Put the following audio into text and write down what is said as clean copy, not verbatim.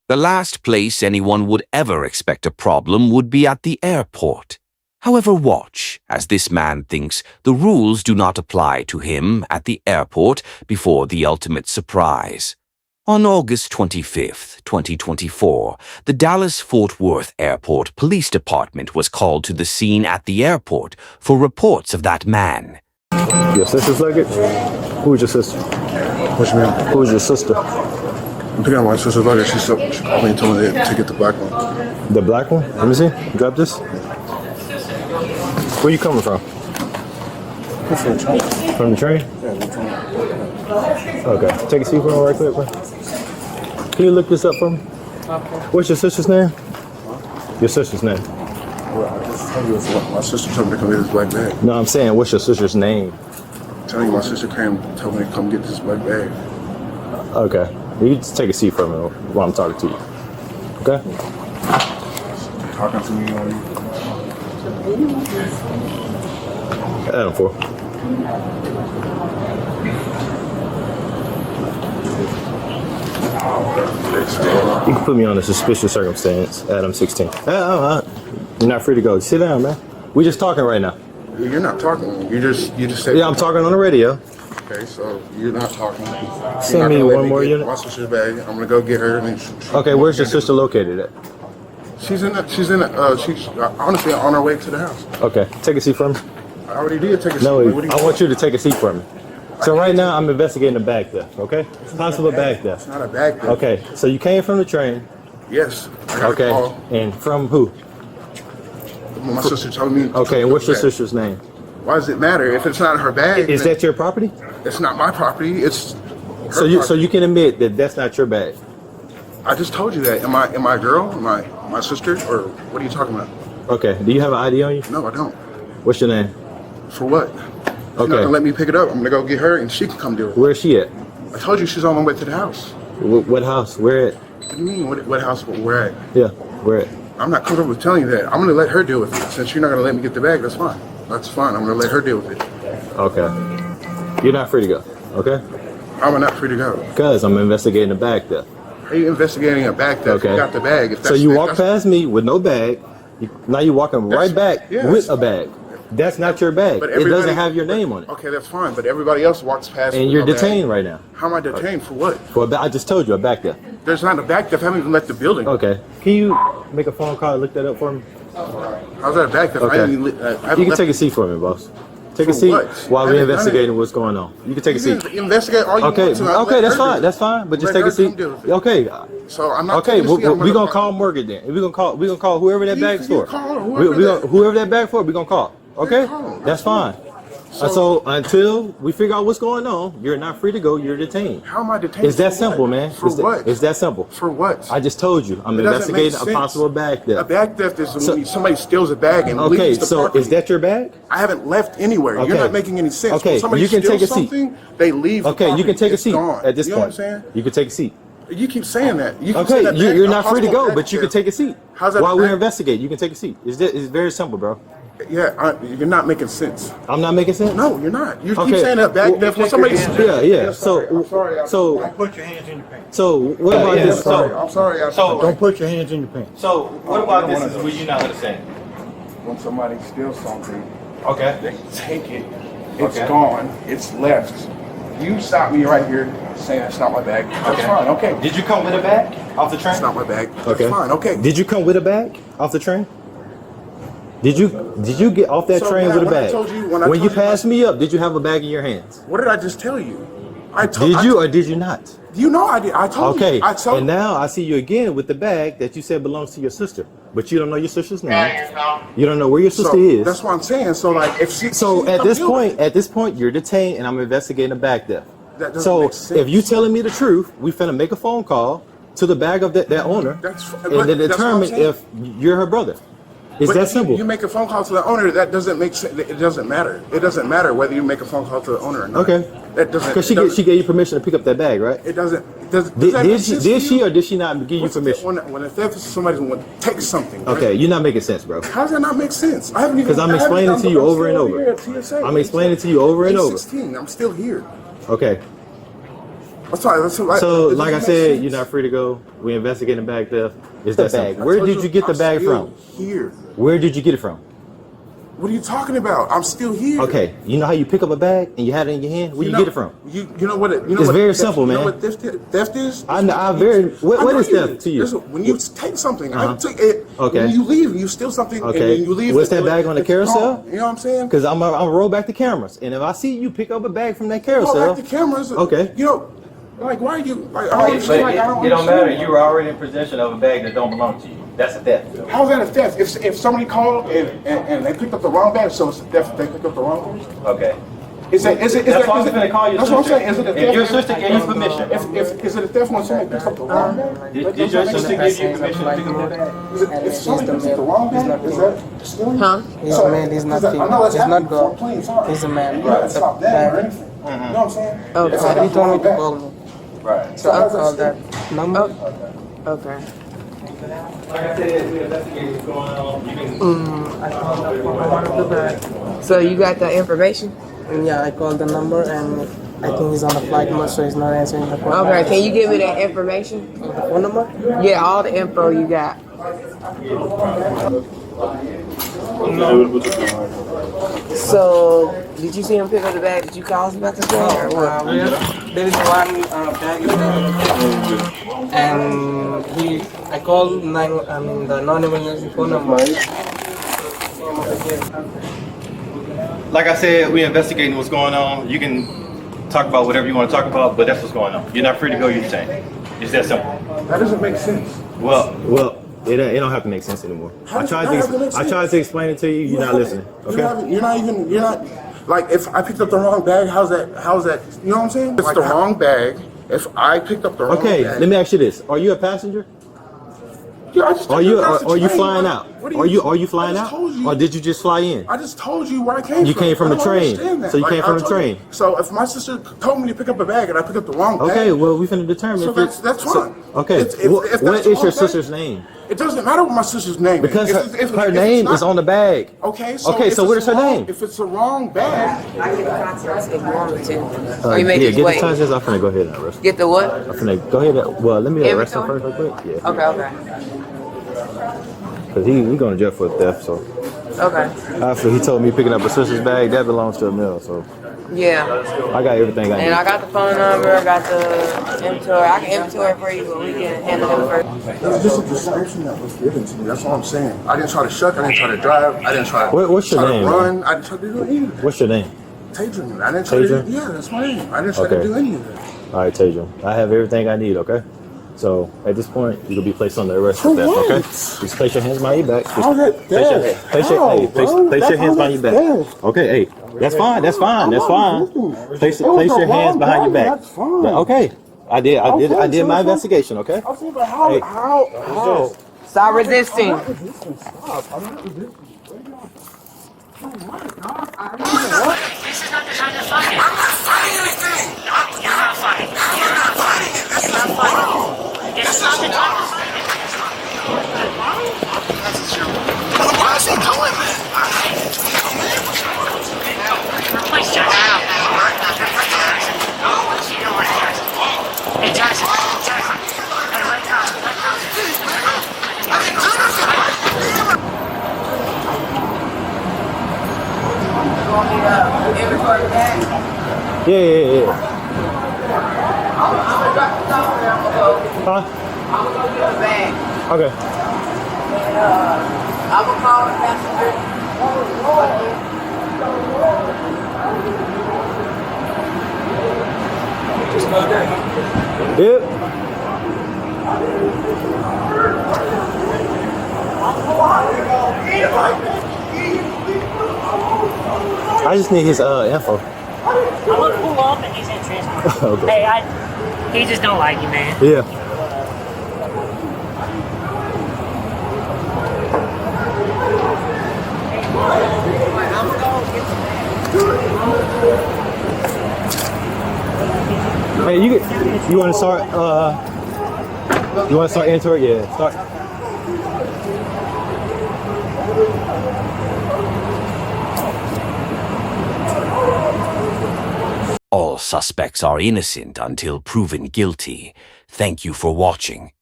The last place anyone would ever expect a problem would be at the airport. However, watch, as this man thinks the rules do not apply to him at the airport before the ultimate surprise. On August 25, 2024, the Dallas-Fort Worth Airport Police Department was called to the scene at the airport for reports of that man. Your sister's luggage? Who's your sister? What you mean? Who's your sister? I'm picking up my sister's luggage. She told me to get the black one. The black one? Let me see. Grab this. Where you coming from? From the train? Okay. Take a seat for me right quick, bro. Can you look this up for me? What's your sister's name? Your sister's name. Well, I just told you my sister told me to come get this black bag. No, I'm saying, what's your sister's name? I'm telling you, my sister told me to come get this black bag. Okay. You just take a seat for me while I'm talking to you. Okay? Talking to me on you. Adam 4. You can put me on a suspicious circumstance, Adam 16. You're not free to go. Sit down, man. We're just talking right now. You're not talking. You just said. Yeah, I'm talking on the radio. Okay, so you're not talking. Send me one more unit. My sister's bag. I'm gonna go get her. And Okay, where's your sister located at? She's honestly on her way to the house. Okay, take a seat for me. I already did take a seat. No, What do you I want you to take a seat for me. So right now, I'm investigating a bag theft, okay? Possible bag theft. It's not a bag theft. Okay, so you came from the train. Yes. I got Okay, a call. and from who? My sister told me. Okay, and what's your sister's name? Why does it matter if it's not her bag? Is that your property? It's not my property. It's her So you can admit that that's not your bag. I just told you that. Am I a girl? Am I my sister? Or what are you talking about? Okay, do you have an ID on you? No, I don't. What's your name? For what? She's not gonna let me pick it up. I'm gonna go get her and she can come do it. Where's she at? I told you she's on my way to the house. What house? Where at? What do you mean? What house? Where at? Yeah, where at? I'm not comfortable with telling you that. I'm gonna let her deal with it. Since you're not gonna let me get the bag, that's fine. That's fine. I'm gonna let her deal with it. Okay. You're not free to go, okay? How am I not free to go? Because I'm investigating a bag theft. Are you investigating a bag theft? Okay. You got the bag. If So you walk past me with no bag. Now you're walking right back with a bag. That's not your bag. But It doesn't have your name on it. Okay, that's fine. But everybody else walks past. And with you're no detained bag. right now. How am I detained for what? I just told you a bag theft. There's not a bag theft. I haven't even left the building. Okay. Can you make a phone call and look that up for me? How's that a bag theft? Okay. I haven't even, I haven't You can left- take a seat for me, boss. Take For a seat what? while I we're haven't done investigating it. what's going on. You can take a seat. Investigate all you Okay, want to. okay, that's fine. That's fine. But just Let take a her come seat. deal with it. Okay. So I'm not. Okay, taking a seat. we're gonna call Morgan then. We're gonna call whoever that You- bag's you for. call whoever Whoever that bag for, we're gonna call. Okay, call 'em. that's fine. So until we figure out what's going on, you're not free to go. You're detained. How am I detained? It's that for simple, what? man. For It's what? It's that simple. For what? I just told you. I'm It doesn't make investigating a sense. possible bag A theft. bag theft is when somebody steals a bag and Okay, leaves the so property. is that your bag? I haven't left anywhere. Okay. You're not making any sense. Okay, When somebody you can steals take a seat. something, they leave. the Okay, you property. can take a It's seat gone. at this You know point. what I'm saying? You can take a seat. You keep saying that. You keep Okay, saying that you're bag- not free to possible go, bag but you can theft. take a seat. How's that While a we bag- investigate, you can take a seat. It's very simple, bro. Yeah, you're not making sense. I'm not making sense. No, you're not. You keep Okay. saying that bag theft when somebody. Yeah. I'm sorry. So Put your hands in your pants. So what about this? I'm sorry. Don't put your hands in your pants. So what about this? Is what you not understand? When somebody steals something, Okay. they take it. It's Okay. gone. It's left. You stop me right here saying that's not my bag. That's fine. Okay. Did you come with a bag off the train? It's not my bag. That's Okay. fine. Okay. Did you come with a bag off the train? Did you get off that So train when with a I bag? told you- when when I you told you- passed me up, did you have a bag in your hands? What did I just tell you? Did you or did you not? You know I did. I told Okay. you. I told And now I see you again with the bag that you said belongs to your sister, but you don't know your sister's name. You don't know where your sister is. That's what I'm saying. So like, if she. So she at come this do point, it. you're detained, and I'm investigating a bag theft. That doesn't So make sense. if you telling me the truth, we finna make a phone call to the bag of that owner, That's- and but then that's what I'm determine saying. if you're her brother. It's But that if simple. You make a phone call to the owner. That doesn't make sense. It doesn't matter. It doesn't matter whether you make a phone call to the owner or not. Okay. That doesn't. Because it doesn't- she gave you permission to pick up that bag, right? It doesn't. Does that Did make she sense to you? or did she not give you What's the- permission? When a theft is somebody who takes something. right? Okay, you're not making sense, bro. How does that not make sense? I haven't even. Because I'm I haven't- explaining to you over and still over. here at TSA. I'm explaining to you over and over. 16. I'm still here. Okay. That's fine. That's like, So, it like I doesn't make said, sense. you're not free to go. We investigating bag theft. It's that bag. I Where told did you get the I'm bag still from? Here. Where did you get it from? What are you talking about? I'm still here. Okay, you know how you pick up a bag and you have it in your hand? Where you get it from? You know what? It's very simple, man. You know what theft is? What is theft to you? Listen, when you take something, I take it. Okay. When you leave, you steal something, and then you leave. What's that bag on the it's carousel? gone. You know what I'm saying? Because I'm gonna roll back the cameras, and if I see you pick up a bag from that Roll carousel, back the cameras. Okay. You know, like why are you like? but it don't matter. understand. You were already in possession of a bag that don't belong to you. That's a theft. How's that a theft? If somebody called and they picked up the wrong bag, so it's a theft. They picked up the wrong bag. Okay. Is it? That's why I'm gonna call your That's what I'm sister. saying. Is it a theft? If your sister gave you permission. If is it a theft when somebody picks up the wrong bag? Did your sister give you permission to pick up that bag? If somebody picks up the wrong bag, is that stealing? Huh? He's a man, he's not female. He's not girl. He's a man. You gotta stop that, right? Bag. You know what I'm saying? Okay. It's like He told me to call me. Right. So I called that number. Okay. Like I said, we investigating what's going on. You can. I called that for one of the bag. So you got the information? And yeah, I called the number and I think he's on the flight mode, so he's not answering the phone. Okay, can you give me that information? The phone number? Yeah, all the info you got. So, did you see him pick up the bag? Did you call us about this bag or what? There is one bag in there. And I called the non-emergency phone number. Like I said, we're investigating what's going on. You can talk about whatever you want to talk about, but that's what's going on. You're not free to go. You're detained. It's that simple. That doesn't make sense. Well, it don't have to make sense anymore. I tried to explain it to you. You're not listening. Okay. You're not like if I picked up the wrong bag. How's that? You know what I'm saying? It's the wrong bag. If I picked up the wrong bag. Okay. Let me ask you this: are you a passenger? Yeah, I just Are you flying out? What Are you flying I out? just told you. Or did you just fly in? I just told you where I came from. You came from I the don't train. understand that. So you came from I the told you. train. So if my sister told me to pick up a bag and I picked up the wrong bag. Okay, well, we finna determine So if it's... that's fine. Okay, If what that's is the your wrong sister's bag, name? It doesn't matter what my sister's name Because is. her name is on the bag. Okay, so what is her name? If it's the wrong bag, I get the contacts if you want me to. Yeah, Or you make get it the wait. contents. I'm finna go ahead and arrest her. Get the what? I'm finna go ahead and... Well, let me arrest her first Inventory? real quick. Yeah. Okay. Because he going to jail for theft, so... Okay. After he told me picking up a sister's bag, that belongs to a mill, so... Yeah. I got everything I need. And I got the phone number, I got the inventory. I can inventory for you, but we can handle it first. it's just a description that was given to me. That's all I'm saying. I didn't try to shuck. I didn't try to drive. I didn't try to. What's your try name, to run. I didn't try to do any of that. What's your name? Tadron. I didn't try to Tadron? do. Yeah, that's my name. I didn't try to Okay. do any of that. All right, Tadron. I have everything I need, okay? So, at this point, you will be placed under arrest for For theft, what? okay? Just place your hands behind your back. Just How's that place your, theft? place your, How, hey, place, bro? place your That's hands how behind your that's back. theft. Okay, hey, that's fine, that's fine. Place It was your the hands wrong behind your bag, back. that's fine. Okay, I did Okay, my so that's fine. investigation, okay? I was thinking, how? Hey. How? Stop resisting. I'm not resisting. Stop. I'm not resisting. Oh my God. This is not the time to fight it. I'm not fighting anything. You're not fighting. You're not fighting it. That's not fighting. This is not the time to fight it. Why is he doing that? Replace Jackson. You know what, Jackson? Hey, Jackson. Jackson. Hey, let go. Inventory the bag. Yeah. I'm gonna drop the top and I'm gonna go. Huh? I'm gonna go get the bag. Okay. And I'm gonna call the passenger. Yep. I just need his info. I'm gonna pull up and he's in transport. Okay. Hey, he just don't like you, man. Yeah. Hey, you want to start? You want to start into it? Yeah, start. All suspects are innocent until proven guilty. Thank you for watching.